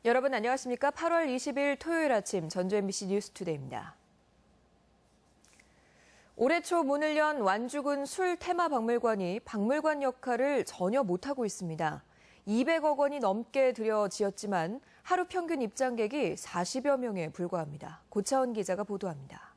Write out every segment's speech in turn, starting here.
여러분 안녕하십니까? 8월 20일 토요일 아침 전주 MBC 뉴스투데이입니다. 올해 초 문을 연 완주군 술 테마박물관이 박물관 역할을 전혀 못하고 있습니다. 200억 원이 넘게 들여 지었지만 하루 평균 입장객이 40여 명에 불과합니다. 고차원 기자가 보도합니다.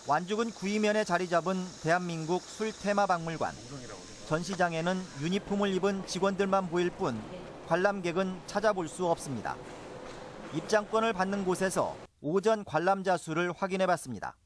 완주군 구이면에 자리 잡은 대한민국 술 테마박물관. 전시장에는 유니폼을 입은 직원들만 보일 뿐 관람객은 찾아볼 수 없습니다. 입장권을 받는 곳에서 오전 관람자 수를 확인해봤습니다.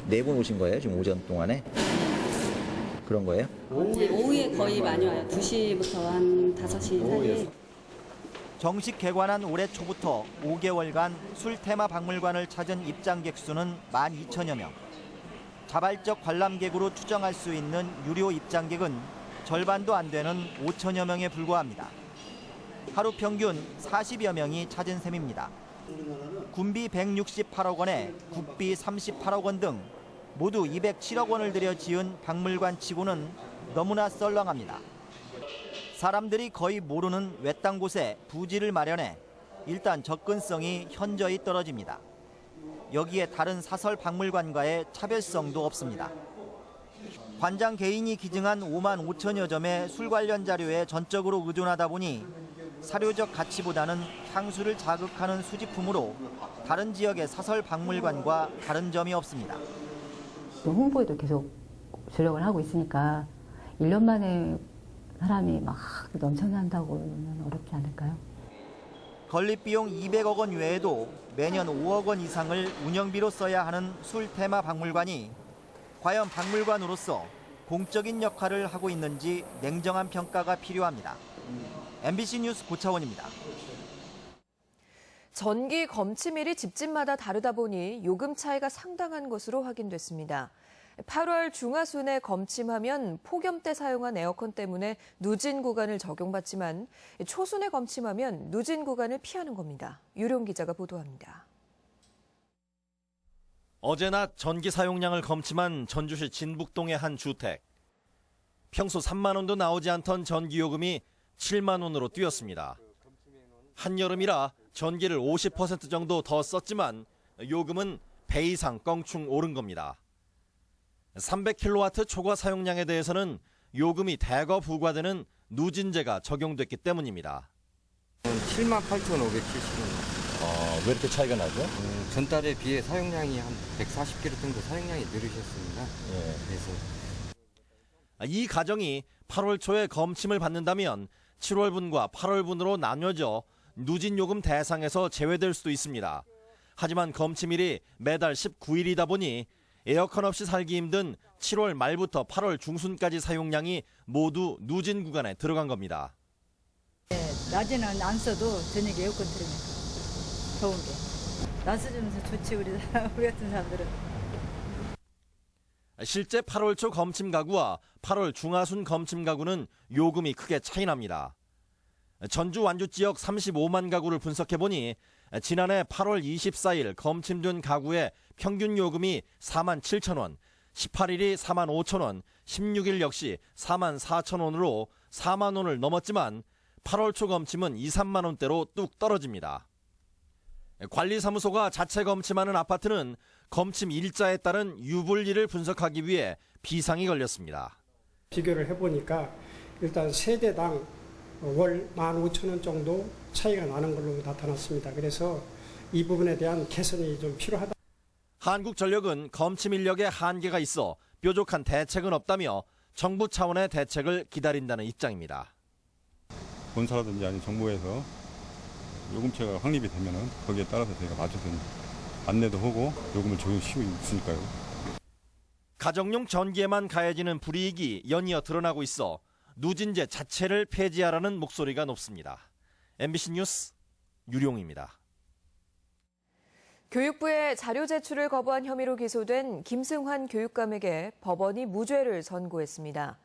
4분 오신 거예요? 지금 오전 동안에? 그런 거예요? 오후에 거의 많이 와요. 2시부터 한 5시 사이에. 정식 개관한 올해 초부터 5개월간 술 테마 박물관을 찾은 입장객 수는 12,000여 명. 자발적 관람객으로 추정할 수 있는 유료 입장객은 절반도 안 되는 5,000여 명에 불과합니다. 하루 평균 40여 명이 찾은 셈입니다. 군비 168억 원에 국비 38억 원 등 모두 207억 원을 들여 지은 박물관 치고는 너무나 썰렁합니다. 사람들이 거의 모르는 외딴 곳에 부지를 마련해 일단 접근성이 현저히 떨어집니다. 여기에 다른 사설 박물관과의 차별성도 없습니다. 관장 개인이 기증한 5만 5천여 점의 술 관련 자료에 전적으로 의존하다 보니 사료적 가치보다는 향수를 자극하는 수집품으로 다른 지역의 사설 박물관과 다른 점이 없습니다. 홍보에도 계속 조력을 하고 있으니까 1년 만에 사람이 막 넘쳐난다고는 어렵지 않을까요? 건립비용 200억 원 외에도 매년 5억 원 이상을 운영비로 써야 하는 술 테마 박물관이 과연 박물관으로서 공적인 역할을 하고 있는지 냉정한 평가가 필요합니다. MBC 뉴스 고차원입니다. 전기 검침일이 집집마다 다르다 보니 요금 차이가 상당한 것으로 확인됐습니다. 8월 중하순에 검침하면 폭염 때 사용한 에어컨 때문에 누진 구간을 적용받지만 초순에 검침하면 누진 구간을 피하는 겁니다. 유룡 기자가 보도합니다. 어제 낮 전기 사용량을 검침한 전주시 진북동의 한 주택. 평소 3만 원도 나오지 않던 전기요금이 7만 원으로 뛰었습니다. 한여름이라 전기를 50% 정도 더 썼지만 요금은 배 이상 껑충 오른 겁니다. 300kW 초과 사용량에 대해서는 요금이 대거 부과되는 누진제가 적용됐기 때문입니다. 78,570원. 왜 이렇게 차이가 나죠? 전달에 비해 사용량이 한 140kg 정도 사용량이 늘으셨습니다. 그래서 이 가정이 8월 초에 검침을 받는다면 7월분과 8월분으로 나뉘어져 누진 요금 대상에서 제외될 수도 있습니다. 하지만 검침일이 매달 19일이다 보니 에어컨 없이 살기 힘든 7월 말부터 8월 중순까지 사용량이 모두 누진 구간에 들어간 겁니다. 낮에는 안 써도 저녁에 에어컨 틀으니까 더운 게. 낮 쓰면서 좋지 우리 같은 사람들은. 실제 8월 초 검침 가구와 8월 중하순 검침 가구는 요금이 크게 차이 납니다. 전주 완주 지역 35만 가구를 분석해보니 지난해 8월 24일 검침된 가구의 평균 요금이 4만 7천 원, 18일이 4만 5천 원, 16일 역시 4만 4천 원으로 4만 원을 넘었지만 8월 초 검침은 2, 3만 원대로 뚝 떨어집니다. 관리사무소가 자체 검침하는 아파트는 검침 일자에 따른 유불리를 분석하기 위해 비상이 걸렸습니다. 비교를 해보니까 일단 세대당 월 15,000원 정도 차이가 나는 걸로 나타났습니다. 그래서 이 부분에 대한 개선이 좀 필요하다. 한국전력은 검침 인력에 한계가 있어 뾰족한 대책은 없다며 정부 차원의 대책을 기다린다는 입장입니다. 본사라든지 아니면 정부에서 요금제가 확립이 되면은 거기에 따라서 저희가 맞춰서 안내도 하고 요금을 조율시키고 있으니까요. 가정용 전기에만 가해지는 불이익이 연이어 드러나고 있어 누진제 자체를 폐지하라는 목소리가 높습니다. MBC 뉴스 유룡입니다. 교육부에 자료 제출을 거부한 혐의로 기소된 김승환 교육감에게 법원이 무죄를 선고했습니다.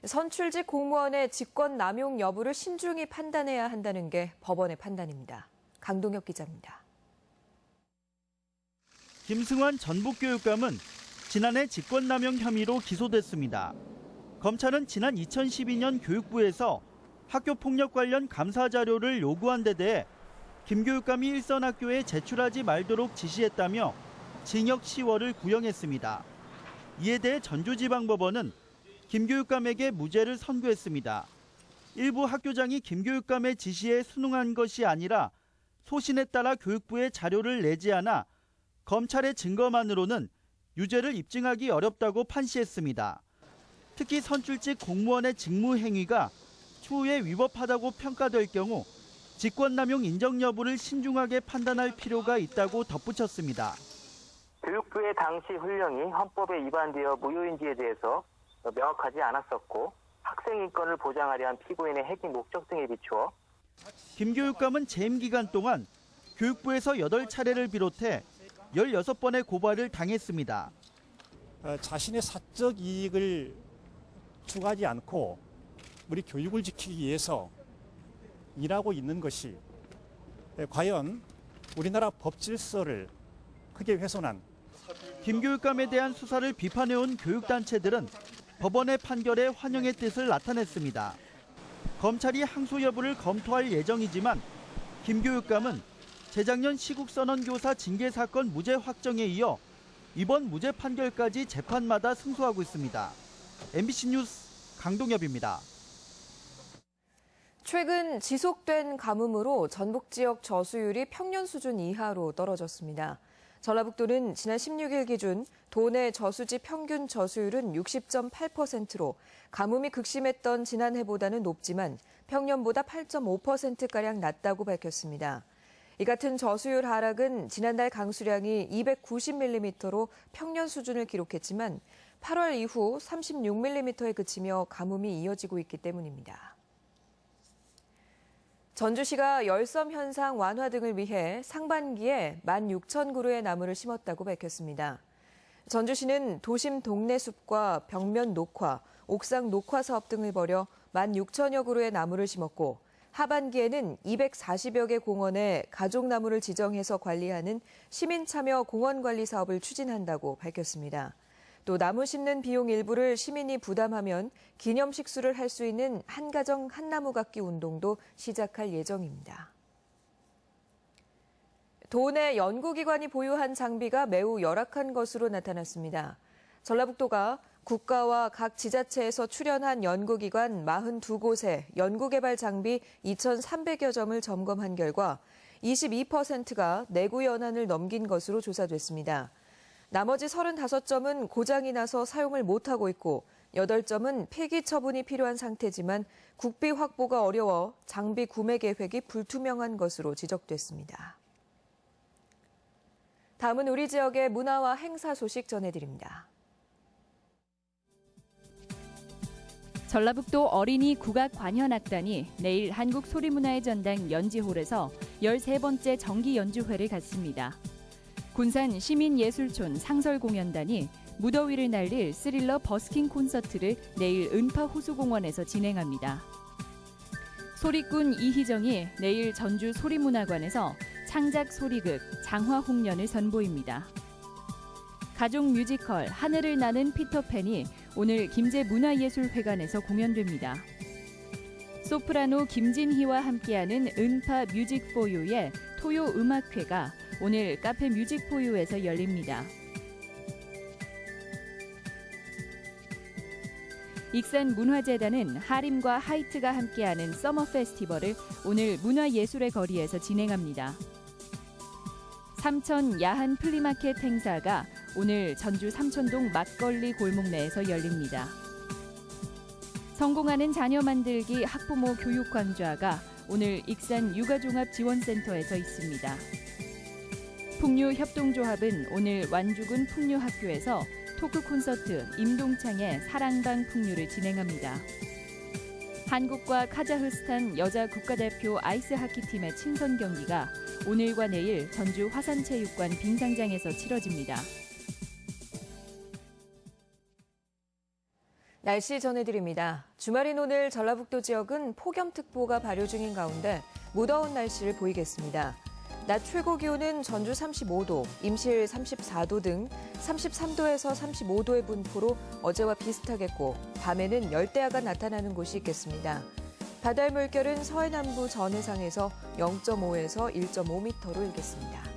선출직 공무원의 직권 남용 여부를 신중히 판단해야 한다는 게 법원의 판단입니다. 강동혁 기자입니다. 김승환 전북교육감은 지난해 직권남용 혐의로 기소됐습니다. 검찰은 지난 2012년 교육부에서 학교 폭력 관련 감사 자료를 요구한 데 대해 김교육감이 일선 학교에 제출하지 말도록 지시했다며 징역 10월을 구형했습니다. 이에 대해 전주지방법원은 김교육감에게 무죄를 선고했습니다. 일부 학교장이 김교육감의 지시에 순응한 것이 아니라 소신에 따라 교육부에 자료를 내지 않아 검찰의 증거만으로는 유죄를 입증하기 어렵다고 판시했습니다. 특히 선출직 공무원의 직무행위가 추후에 위법하다고 평가될 경우 직권남용 인정 여부를 신중하게 판단할 필요가 있다고 덧붙였습니다. 교육부의 당시 훈령이 헌법에 위반되어 무효인지에 대해서 명확하지 않았었고 학생 인권을 보장하려 한 피고인의 핵심 목적 등에 비추어 김 교육감은 재임 기간 동안 교육부에서 8차례를 비롯해 16번의 고발을 당했습니다. 자신의 사적 이익을 추구하지 않고 우리 교육을 지키기 위해서 일하고 있는 것이 과연 우리나라 법 질서를 크게 훼손한 김 교육감에 대한 수사를 비판해온 교육단체들은 법원의 판결에 환영의 뜻을 나타냈습니다. 검찰이 항소 여부를 검토할 예정이지만 김 교육감은 재작년 시국선언교사 징계 사건 무죄 확정에 이어 이번 무죄 판결까지 재판마다 승소하고 있습니다. MBC 뉴스 강동엽입니다. 최근 지속된 가뭄으로 전북 지역 저수율이 평년 수준 이하로 떨어졌습니다. 전라북도는 지난 16일 기준 도내 저수지 평균 저수율은 60.8%로 가뭄이 극심했던 지난해보다는 높지만 평년보다 8.5%가량 낮다고 밝혔습니다. 이 같은 저수율 하락은 지난달 강수량이 290mm로 평년 수준을 기록했지만 8월 이후 36mm에 그치며 가뭄이 이어지고 있기 때문입니다. 전주시가 열섬 현상 완화 등을 위해 상반기에 16,000그루의 나무를 심었다고 밝혔습니다. 전주시는 도심 동네 숲과 벽면 녹화, 옥상 녹화 사업 등을 벌여 16,000여 그루의 나무를 심었고 하반기에는 240여 개 공원에 가족나무를 지정해서 관리하는 시민참여 공원관리 사업을 추진한다고 밝혔습니다. 또 나무 심는 비용 일부를 시민이 부담하면 기념식수를 할 수 있는 한가정 한나무 갖기 운동도 시작할 예정입니다. 도내 연구기관이 보유한 장비가 매우 열악한 것으로 나타났습니다. 전라북도가 국가와 각 지자체에서 출연한 연구기관 42곳의 연구개발 장비 2,300여 점을 점검한 결과 22%가 내구 연한을 넘긴 것으로 조사됐습니다. 나머지 35점은 고장이 나서 사용을 못하고 있고 8점은 폐기 처분이 필요한 상태지만 국비 확보가 어려워 장비 구매 계획이 불투명한 것으로 지적됐습니다. 다음은 우리 지역의 문화와 행사 소식 전해드립니다. 전라북도 어린이 국악관현악단이 내일 한국소리문화의 전당 연지홀에서 13번째 정기연주회를 갖습니다. 군산 시민예술촌 상설공연단이 무더위를 날릴 스릴러 버스킹 콘서트를 내일 은파호수공원에서 진행합니다. 소리꾼 이희정이 내일 전주 소리문화관에서 창작 소리극 장화홍련을 선보입니다. 가족 뮤지컬 하늘을 나는 피터팬이 오늘 김제문화예술회관에서 공연됩니다. 소프라노 김진희와 함께하는 은파 뮤직포유의 토요 음악회가 오늘 카페 뮤직포유에서 열립니다. 익산문화재단은 하림과 하이트가 함께하는 서머 페스티벌을 오늘 문화예술의 거리에서 진행합니다. 삼천 야한 플리마켓 행사가 오늘 전주 삼천동 막걸리 골목 내에서 열립니다. 성공하는 자녀 만들기 학부모 교육 강좌가 오늘 익산 육아종합지원센터에서 있습니다. 풍류협동조합은 오늘 완주군 풍류학교에서 토크 콘서트 임동창의 사랑방 풍류를 진행합니다. 한국과 카자흐스탄 여자 국가대표 아이스하키팀의 친선 경기가 오늘과 내일 전주 화산체육관 빙상장에서 치러집니다. 날씨 전해드립니다. 주말인 오늘 전라북도 지역은 폭염특보가 발효 중인 가운데 무더운 날씨를 보이겠습니다. 낮 최고 기온은 전주 35도, 임실 34도 등 33도에서 35도의 분포로 어제와 비슷하겠고 밤에는 열대야가 나타나는 곳이 있겠습니다. 바다의 물결은 서해남부 전해상에서 0.5에서 1.5m로 일겠습니다.